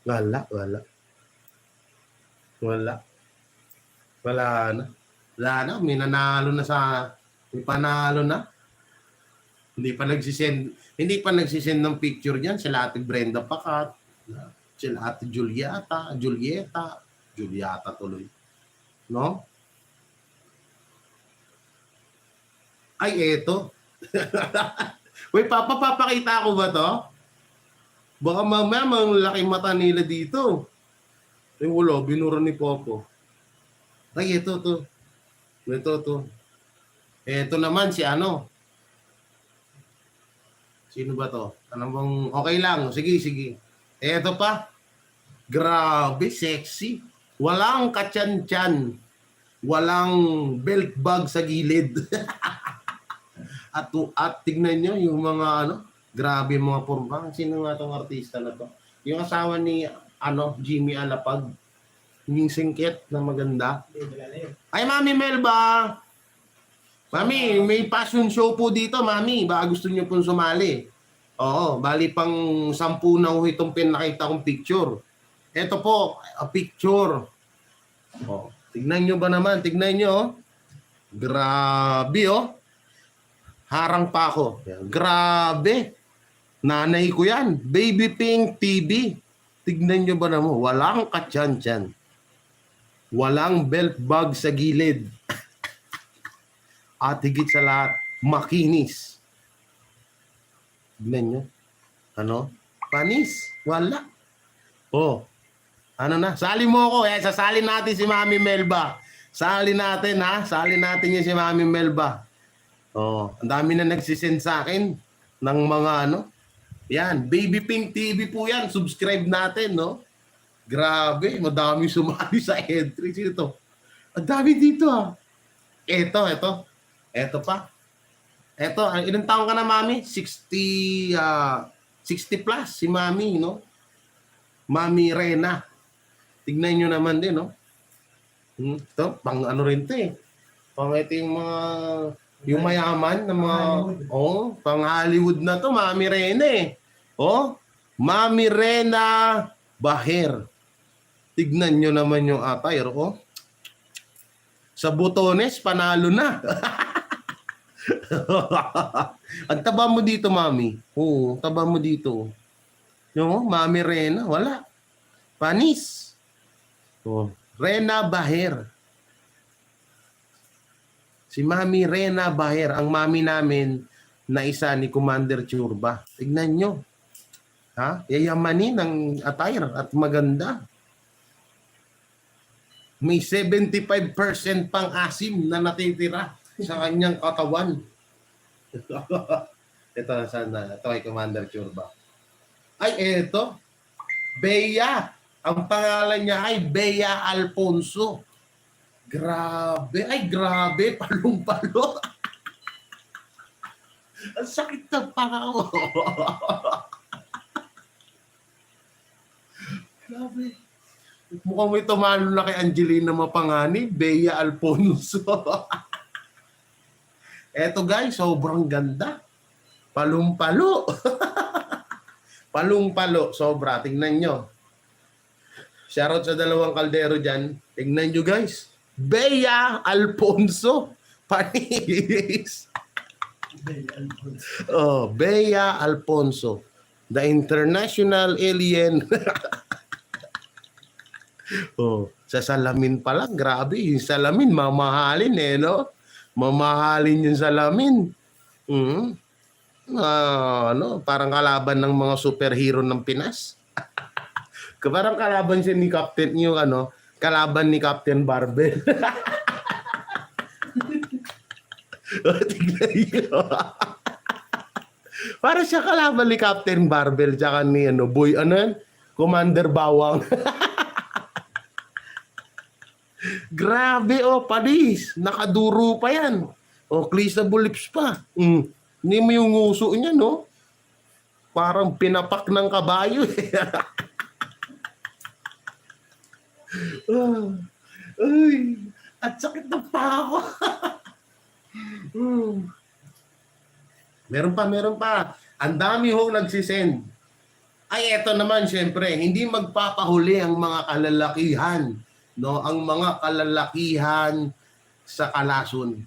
Wala na. May nanalo na may panalo na. Hindi pa nagsisend ng picture diyan sila Ate Brenda Pakat, sila Ate Julieta tuloy. No? Ay, eto. Wait, papakita ko ba to? Baka mamaya mga laking mata nila dito. Ay, wala. Binura ni Popo. Ay, ito to. Ito naman si ano. Sino ba to? Ano bang... Okay lang. Sige. Ito pa. Grabe, sexy. Walang katyan-tyan. Walang belt bag sa gilid. at tignan nyo yung mga ano. Grabe mga purma. Sino nga tong artista na to? Yung asawa ni Jimmy Alapag. Yung singkit na maganda. Ay, Mami Melba! Mami, may fashion show po dito, Mami. Baka gusto niyo pong sumali. Oo, bali pang 10 na itong pinakita kong picture. Ito po, a picture. Oh, tignan nyo ba naman? Tignan nyo. Grabe, oh. Harang pa ako. Yan. Grabe. Nanay ko yan. Baby Pink TV. Tignan nyo ba naman? Walang katyan-tyan. Walang belt bag sa gilid. At higit sa lahat, makinis. Tignan nyo. Ano? Panis. Wala. Oh. Ano na? Sali mo ako. Sasali natin si Mami Melba. Sali natin, ha? Sali natin yung si Mami Melba. Oh, ang dami na nagsisend sa akin ng mga ano. Yan, Baby Pink TV po yan. Subscribe natin, no? Grabe, madami sumali sa entry dito. Ang dami dito, ha. Ito pa. Ito, ilang taon ka na, Mami? 60 plus si Mami, no? Mami Rena. Tignan nyo naman din, no? Ito, pang ano rin ito, eh. Pang ito yung mga... Yung mayaman na mga... Oh, pang Hollywood na to, Mami Rena, eh. Oh, Mami Rena Baher. Tignan nyo naman yung attire, oh. Sa botones, panalo na. Ang taba mo dito, Mami. Oo, taba mo dito. Yung Mami Rena, wala. Panis. Oh, Rena Baher. Si Mami Rena Baher, ang mami namin na isa ni Commander Churba. Tignan nyo. Ha? Yayamanin ang attire at maganda. May 75% pang asim na natitira sa kanyang katawan. Ito sana. Ito ay Commander Churba. Ay, eto. Bea. Ang pangalan niya ay Bea Alfonso. Grabe. Ay, grabe. Palong-palo. Ang sakit ng panga ko. Grabe. Mukhang may tumalo na kay Angelina Mapangani. Bea Alfonso. Eto guys, sobrang ganda. Palong-palo. Palong-palo. Sobra. Tingnan nyo. Shoutout sa dalawang kaldero dyan. Tingnan nyo guys. Bea Alfonso. Panis. Oh, Bea Alfonso. The international alien. Oh, sa salamin pa lang. Grabe. Yung salamin, mamahalin eh, no? Mamahalin yung salamin. Ano, parang kalaban ng mga superhero ng Pinas. Parang kalaban siya ni Captain, yung ano, kalaban ni Captain Barbell. Tignan nyo. Para siya kalaban ni Captain Barbell tsaka ni ano, Boy, ano yan? Commander Bawang. Grabe, oh, panis. Nakaduro pa yan. Oh, cleasable lips pa. Hindi mo yung nguso niya, no? Parang pinapak ng kabayo. Ay, at sakit na pa ako. Meron pa. Ang dami hong nagsisend. Ay, eto naman, syempre, hindi magpapahuli ang mga kalalakihan, no? Ang mga kalalakihan sa Kalason.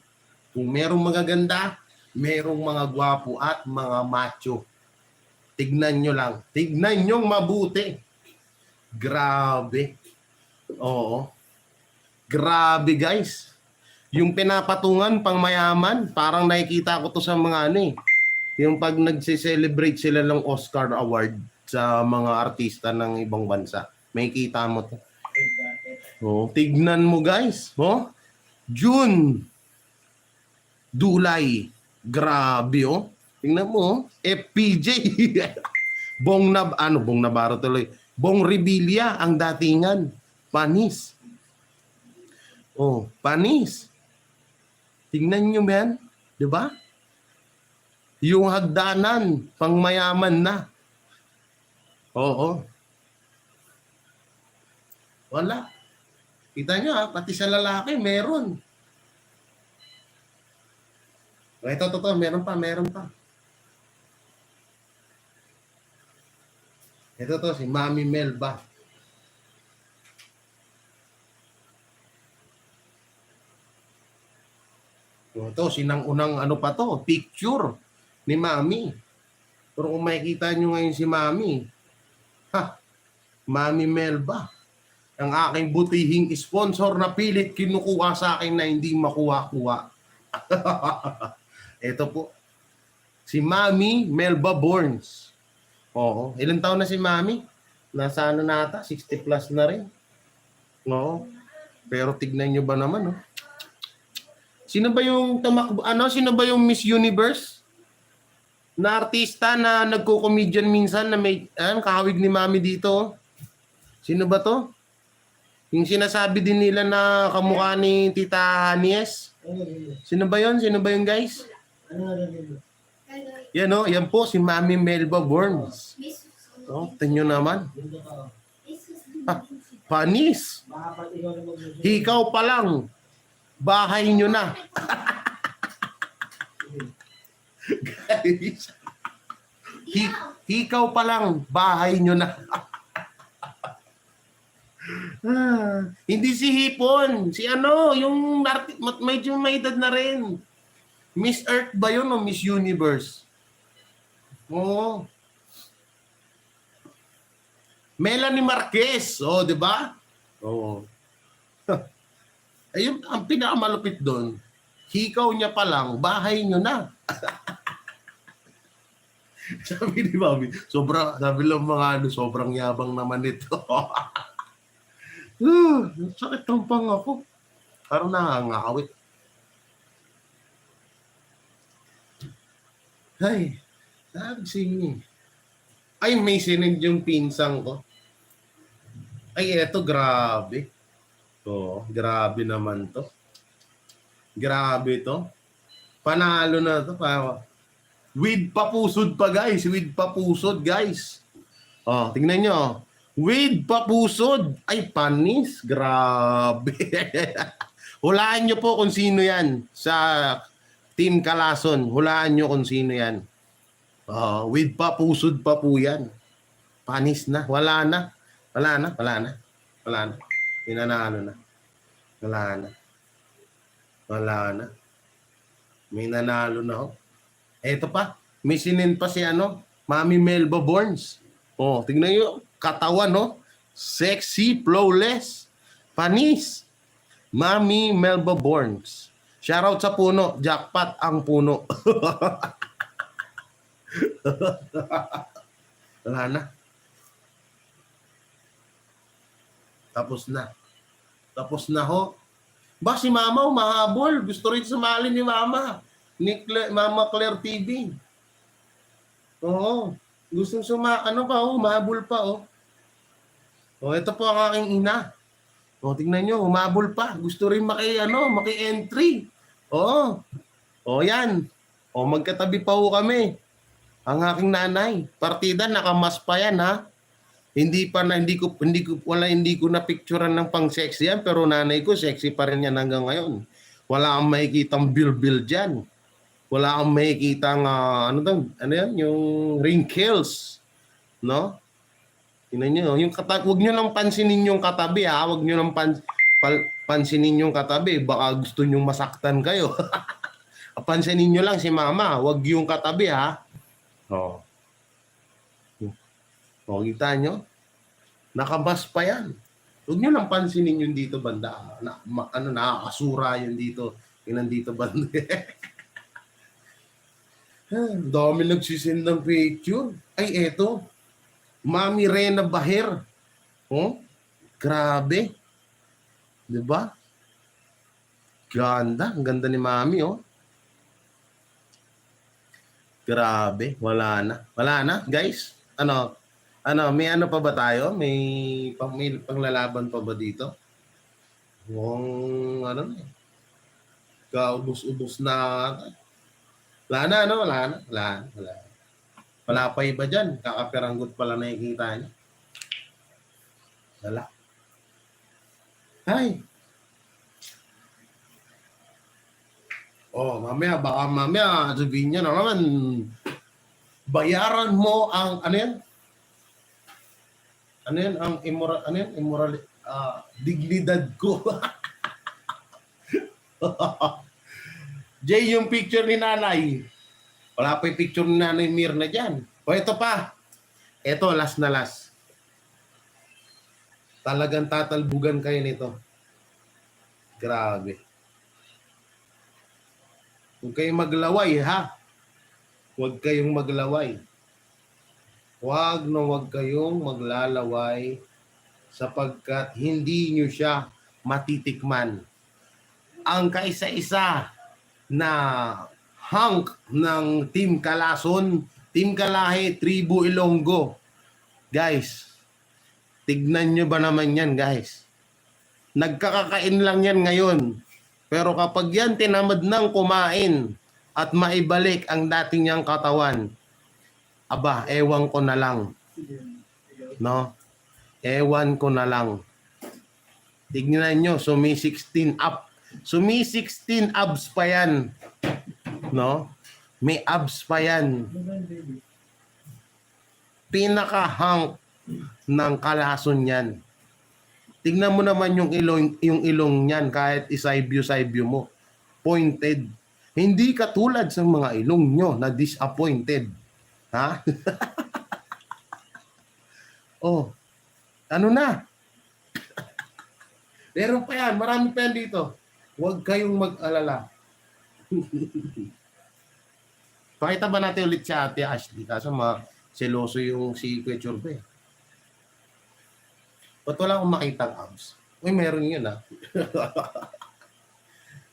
Kung merong magaganda, merong mga gwapo at mga macho. Tignan nyo lang. Tignan nyo mabuti. Grabe. Oo. Grabe guys. Yung pinapatungan pang mayaman, parang nakikita ko to sa mga ano eh. Yung pag nagse-celebrate sila ng Oscar Award sa mga artista ng ibang bansa. May kita mo to. Oh, tignan mo guys. Oh. June. Dulay. Grabe oh. Tingnan mo oh. FPJ. Bong Navarro tuloy. Bong Revilla ang datingan. Panis. Oh, panis. Tingnan nyo man, 'di ba? Yung hagdanan, pangmayaman na. Oo. Wala. Kita nyo ha, pati sa lalaki, meron. Ito, meron pa. Ito to, si Mami Melba. Ito, sinang-unang ano pa to, picture ni Mami. Pero kung makikita nyo ngayon si Mami, Mami Melba, ang aking butihing sponsor na pilit kinukuha sa akin na hindi makuha-kuha. Ito po, si Mami Melba Borns. Oo, ilang taon na si Mami? Nasa ano nata, 60 plus na rin. Oo, pero tignan nyo ba naman, no? Sino ba yung sino ba yung Miss Universe? Na artista na nagko-comedian minsan na may kahawig ni Mami dito. Sino ba to? Yung sinasabi din nila na kamukha ni Tita Nies. Ano yun? Sino ba yun? Sino ba yun, guys? Ano yun? Yan o, yan po si Mami Melba Burns. Oh, tingnan naman. Ganda ka. Panis. Baka pati ikaw na mag-music. Hikaw pa lang. Bahay nyo na. Guys. Hikaw pa lang. Bahay nyo na. Hindi si Hipon. Si ano, yung medyo may edad na rin. Miss Earth ba yun o Miss Universe? Oo. Melanie Marquez. Oh, di ba? Oo. Ayun, ang pinakamalupit doon, hikaw niya pa lang, bahay niyo na. Sabi ni Mami, sabi lang mga sobrang yabang naman ito. Sakit ng pang ako. Parang nangangawit. Ay, nagsingin. Ay, may sinend yung pinsang ko. Ay, eto, grabe. Oh, grabe naman to. Grabe to. Panalo na to. With papusod pa, guys. With papusod, guys. Oh, tingnan nyo. With papusod. Ay, panis. Grabe. Hulaan nyo po kung sino yan sa Team Kalason. Hulaan nyo kung sino yan. With papusod pa po yan. Panis na. Wala na. Wala na. Wala na. Wala na. Pinanalo na. Wala na. Wala na. May nanalo na ho. Eto pa. May sinin pa si Mami Melba Borns. Oh, tingnan nyo. Katawan, no? Sexy, flawless. Panis. Mami Melba Borns. Shoutout sa puno. Jackpot ang puno. Wala na. Tapos na. Tapos na ho. Ba si Mama mahabol. Gusto rin sumali ni Mama. Mama Claire TV. Oo. Gustong mahabol pa ito po ang aking ina. Tingnan nyo, humabol pa. Gusto rin maki-entry. Yan. Magkatabi pa ho kami. Ang aking nanay. Partida, nakamas pa yan, ha? Hindi ko na picturean ng pang sexy yan, pero nanay ko sexy pa rin yan hanggang ngayon. Wala kang makikitang bil diyan. Wala kang makikitang yung wrinkles, no? Tingnan niyo, wag niyo lang pansinin yung katabi, ha. Wag niyo lang pansinin yung katabi, baka gusto niyo masaktan kayo. Pansinin niyo lang si Mama, wag yung katabi, ha. Kita nyo? Nakabas pa yan. Huwag nyo lang pansinin yung dito banda. Nakakasura yun dito. Yung nandito banda. Dami nagsisend ng picture. Ay, eto. Mami Rena Baher. Grabe. Diba? Ganda. Ang ganda ni Mami, Grabe. Wala na. Wala na, guys. May pa ba tayo? May panglalaban pa ba dito? Kaubos-ubos na. Wala na, Wala. Wala pa iba dyan. Kakaperanggot pala nakikita niya. Wala. Ay. Mamaya, sabihin niya na naman, bayaran mo ang, ang dignidad ko. Jay, yung picture ni nanay. Wala pa yung picture ni nanay Mirna dyan. O ito pa. Ito, last na last. Talagang tatalbugan kayo nito. Grabe. Huwag kayong maglaway, ha? Huwag kayong maglaway. Huwag kayong maglalaway sapagkat hindi nyo siya matitikman. Ang kaisa-isa na hunk ng Team Kalason, Team Kalahe, Tribu Ilonggo. Guys, tignan nyo ba naman yan, guys? Nagkakakain lang yan ngayon. Pero kapag yan tinamad ng kumain at maibalik ang dating niyang katawan, aba, ewan ko na lang. No? Ewan ko na lang. Tignan nyo, sumi 16 up. Sumi 16 abs pa yan. No? May abs pa yan. Pinaka-hunk ng Kalason yan. Tingnan mo naman yung ilong niyan kahit isayview mo. Pointed. Hindi katulad sa mga ilong nyo na disappointed. Ha? Oh. Ano na? Meron pa yan. Marami pa yan dito. Huwag kayong mag-alala. Pakita ba natin ulit si Ate Ashley? Kaso seloso yung si Kuya Chorbe. Ba't wala akong makitang abs? Uy, meron yun, ha?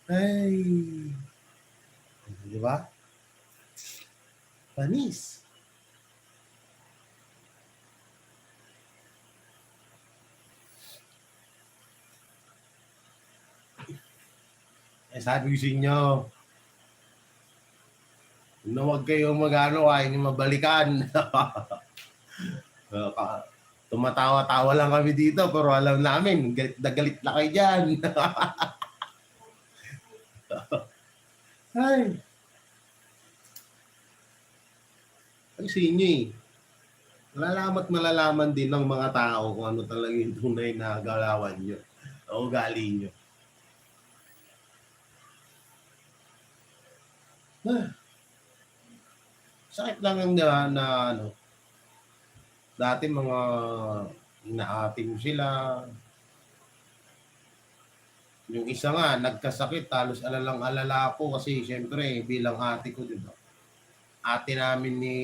Ay. Di ba? Panis. Sabi ko sa inyo, na huwag kayong mag-ano, ayaw nyo mabalikan. Tumatawa-tawa lang kami dito, pero alam namin, galit na galit na kayo dyan. Ay. Ay, sa inyo eh. Malalaman din ng mga tao kung ano talaga yung tunay na galawan nyo o ugali nyo. Sakit lang ang na ano. Dati mga inaating sila. Yung isa nga, nagkasakit, talos alalang-alala ako kasi siyempre bilang ate ko, di ba? Ate namin ni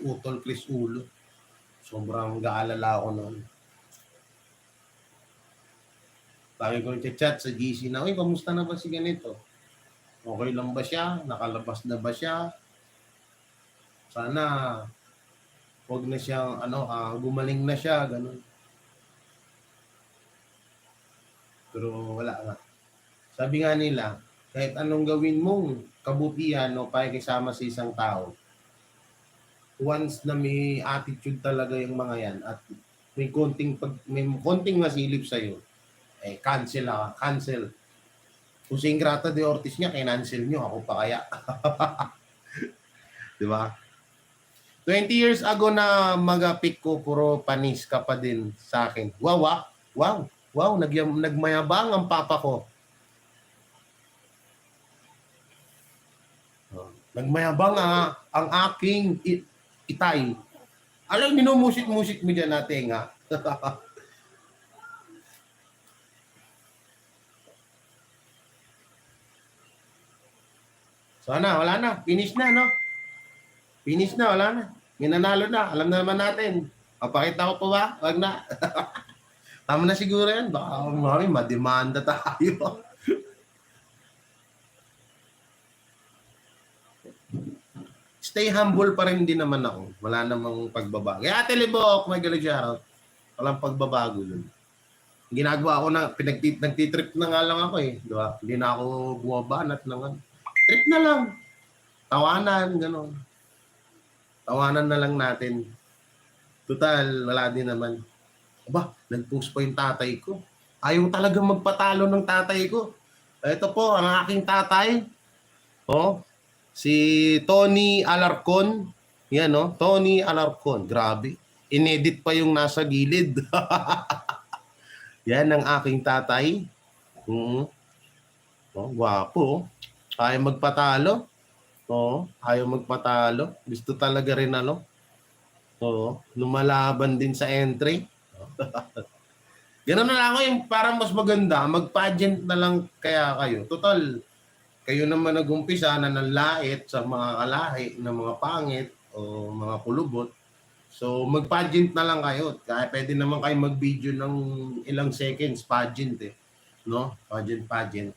Utol Chris Ulo. Sobrang gaalala ako noon. Lagi ko chat sa GC na, uy, kamusta na ba si ganito? Okay lang ba siya? Nakalabas na ba siya? Sana huwag na siyang gumaling na siya, ganun. Pero wala nga. Sabi nga nila, kahit anong gawin mong kabutihan o pakikisama sa isang tao, once na may attitude talaga yung mga yan at may konting masilip sa'yo, eh cancel. Kung si Ingrata de Ortiz niya, kinancel nyo, ako pa kaya. Di ba? 20 years ago na mag-pick ko, puro panis ka pa din sa akin. Wow, nagmayabang ang papa ko. Nagmayabang ang aking itay. Alam, minumusit-musit mo dyan natin nga. Sana, wala na. Finish na, no? Finish na, wala na. Minanalo na. Alam na naman natin. Papakita ko pa ba? Wag na. Tama na siguro yan. Baka mademanda tayo. Stay humble pa rin din naman ako. Wala namang pagbabago. Kaya Ate Libok, may galing shoutout. Walang pagbabago dun. Ginagawa ko na, nagtitrip na nga lang ako eh. Diba? Hindi na ako bumabanat ng trip na lang. Tawanan, gano'n. Tawanan na lang natin. Total, wala din naman. Aba, nag-post pa yung tatay ko. Ayaw talagang magpatalo ng tatay ko. Ito po, ang aking tatay. Oh, si Tony Alarcon. Yan, no? Tony Alarcon. Grabe. Inedit pa yung nasa gilid. Yan ang aking tatay. Oh, gwapo. Ayaw magpatalo. Oo, ayaw magpatalo. Gusto talaga rin Oo, lumalaban din sa entry. Ganun na lang ako yung parang mas maganda, mag-pageant na lang kaya kayo. Total, kayo naman nag-umpisa na nanlait sa mga kalahi na mga pangit o mga kulubot. So, mag-pageant na lang kayo. Kaya pwede naman kayo mag-video ng ilang seconds, pageant eh. No? Pageant.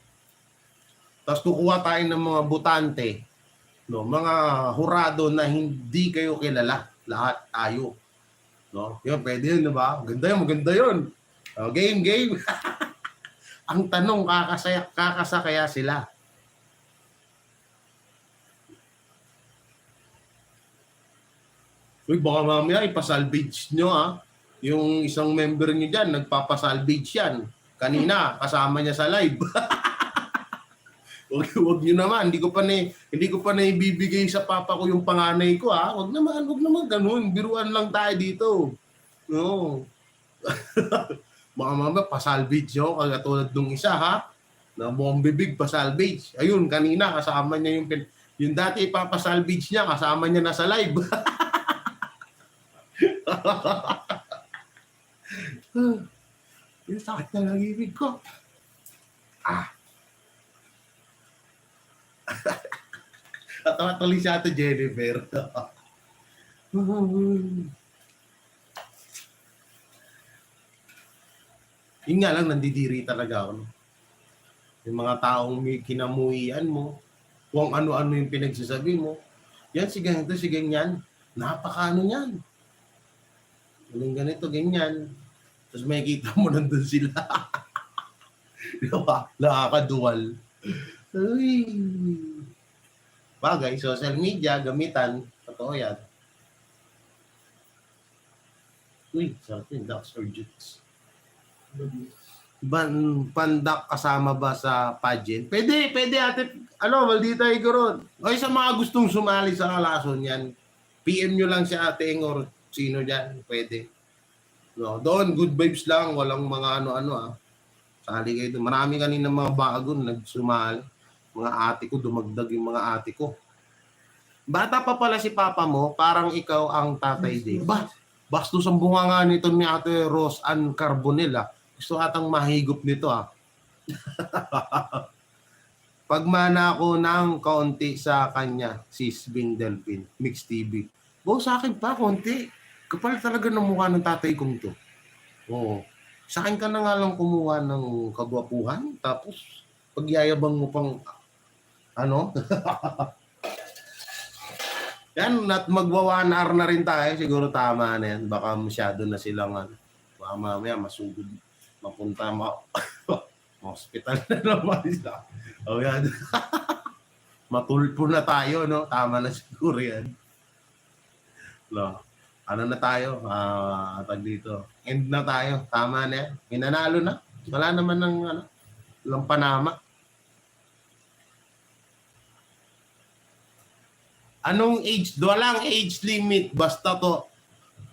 Tapos kukuha tayo ng mga butante, no? Mga hurado na hindi kayo kilala. Lahat tayo. No? Yun, pwede yun, diba? Maganda yun. Game. Ang tanong, kakasakaya sila. Uy, baka mamaya ipasalvage nyo Yung isang member nyo dyan, nagpapasalvage yan. Kanina, kasama niya sa live. Wag nyo naman, hindi ko pa na ibibigay sa papa ko yung panganay ko Wag naman ganun. Biruan lang tayo dito. No. Baka mamaya pasalvage nyo, katulad nung isa na bombibig pasalvage. Ayun, kanina kasama niya yung dati ipapasalvage niya, kasama niya na sa live. Yung sakit na lang ibig ko. At tuloy si Ate Jennifer. Yun nga lang, nandidiri talaga ako. Yung mga taong may kinamuhian mo, kung ano-ano yung pinagsasabi mo, yan, si ganito, si ganyan. Napakaano yan. Ganito, ganyan. Tapos makikita mo nandun sila. Diba? Nakakaduwal. Uy. Bagay, social media, gamitan. Totoo yan. Uy, something, Dax or Jutes. Pandak kasama ba sa pageant? Pwede ate, maldita ikaw. O sa mga gustong sumali sa kalason yan, PM nyo lang si Ate Eng or sino dyan, pwede. No, doon, good vibes lang, walang mga ano-ano Sali kayo doon. Marami kanina mga bago nagsumali. Mga ate ko, dumagdag yung mga ate ko. Bata pa pala si papa mo, parang ikaw ang tatay din. Bastos ang bunga nga nito ni Ate Rose Ann Carbonell Gusto atang mahigop nito Pagmana ko ng kaunti sa kanya, sis Bing Delphin, Mix TV. Sa akin pa, konti. Kapal talaga ng mukha ng tatay kong to. Oo. Sa akin ka na nga lang kumuha ng kagwapuhan, tapos pagyayabang mo pang Yan, at magwa-1 hour na rin tayo. Siguro tama na yan. Baka masyado na silang baka mamaya masugod. Mapunta hospital na naman sila. Yan. Matulpo na tayo, no? Tama na siguro yan. No. Ano na tayo? Tag dito. End na tayo. Tama na yan. Hinanalo na. Wala naman ng walang panama. Anong age? Walang age limit. Basta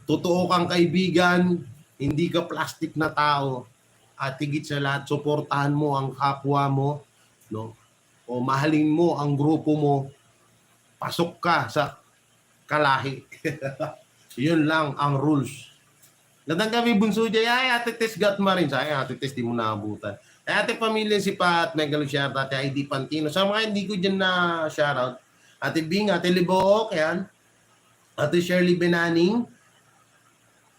totoo kang kaibigan, hindi ka plastic na tao, at higit sa lahat, suportahan mo ang kapwa mo, no? O mahalin mo ang grupo mo, pasok ka sa kalahi. Yun lang ang rules. Gandang gabi, Bunso Jay. Ay, Ate Tess Gatma rin. Ay, Ate Tess, di mo naabutan. Ay, Ate Pamilya si Pat, Megalo Shoutout, Ate ID Pantino. Sa mga hindi ko dyan na shoutout, Ate Bing, Ate Libook, yan. Ate Shirley Benaning,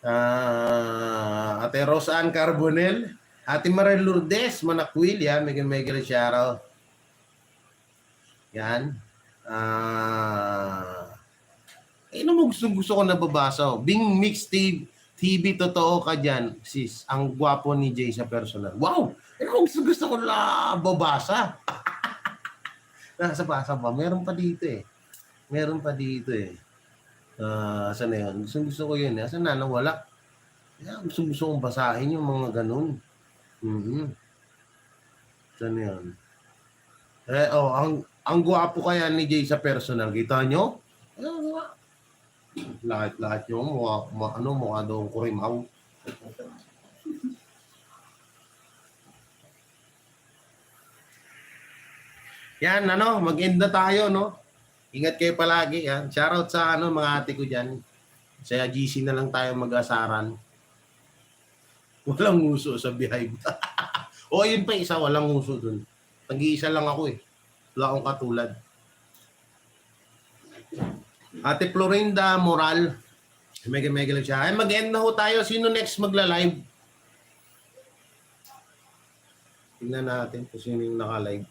Ate Roseanne Carbonell, Ate Marel Lourdes, Manakwil, yan. Megalo shoutout. Yan. Gusto ko nababasa. Bing Mix TV, totoo ka dyan, sis. Ang gwapo ni Jay sa personal. Wow! Gusto ko na babasa. Nasa basa pa. Meron pa dito eh. Saan na yun? Gusto ko yun. Saan na? Nawala. Gusto kong basahin yung mga ganun. Saan na yun? Ang gwapo kaya ni Jay sa personal. Kita nyo? Lahat yung mukha daw kurimaw. Yan, mag-end na tayo, no? Ingat kayo palagi, ha? Shoutout sa, mga ate ko dyan. Sa GC na lang tayo mag-asaran. Walang uso sa Beehive. O, yun pa isa, walang uso dun. Nag-iisa lang ako, eh. Wala akong katulad. Ate Florinda Moral. Mega lang siya. Ay, mag-end na ho tayo. Sino next magla-live? Tingnan natin kung sino yung naka-live.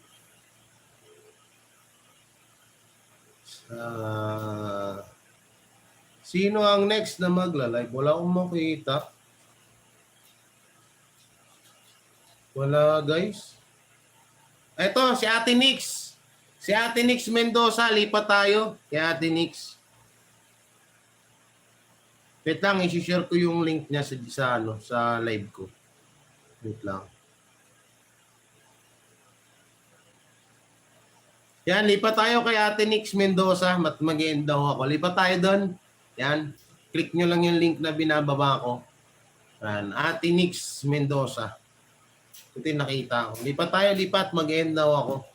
Sino ang next na magla-live? Wala akong makita. Wala, guys. Ito, si Ate Nix. Si Ate Nix Mendoza. Lipat tayo kay Ate Nix. Wait lang, i-share ko yung link niya sa live ko. Wait lang. Yan, lipat tayo kay Ate Nix Mendoza. Mag-end daw ako. Lipat tayo doon. Yan. Click nyo lang yung link na binababa ko. Yan. Ate Nix Mendoza. Ito yung nakita ko. Lipat tayo, lipat. Mag-end daw ako.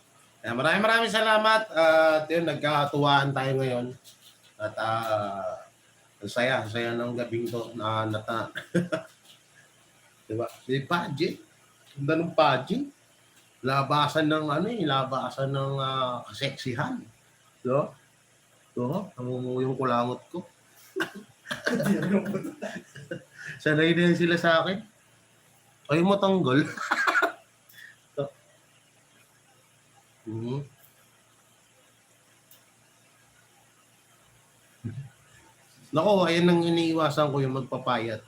Yan. Maraming salamat. At yun, nagkakatuwaan tayo ngayon. At saya ng gabing to na diba? Si Paji. Ganda ng Paji. Labasan ng labasan ng kaseksihan. So, yung kulangot ko. Sanay din sila sa akin. Ayaw mo tanggol. Nako, ayan ang iniiwasan ko yung magpapayat.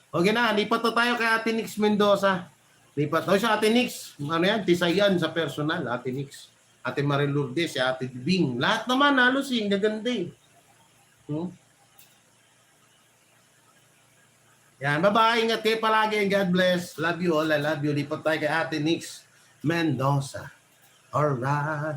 Okay na, lipat na tayo kay Ate Nix Mendoza. Lipat tayo sa Ate Nix. Ano yan? Tisayan sa personal, Ate Nix. Ate Marie Lourdes, si Ate Bing. Lahat naman, halos gaganda eh. Yan, bye-bye. Ingat kayo palagi and God bless. Love you all. I love you. Lipat tayo kay Ate Nix Mendoza. Alright.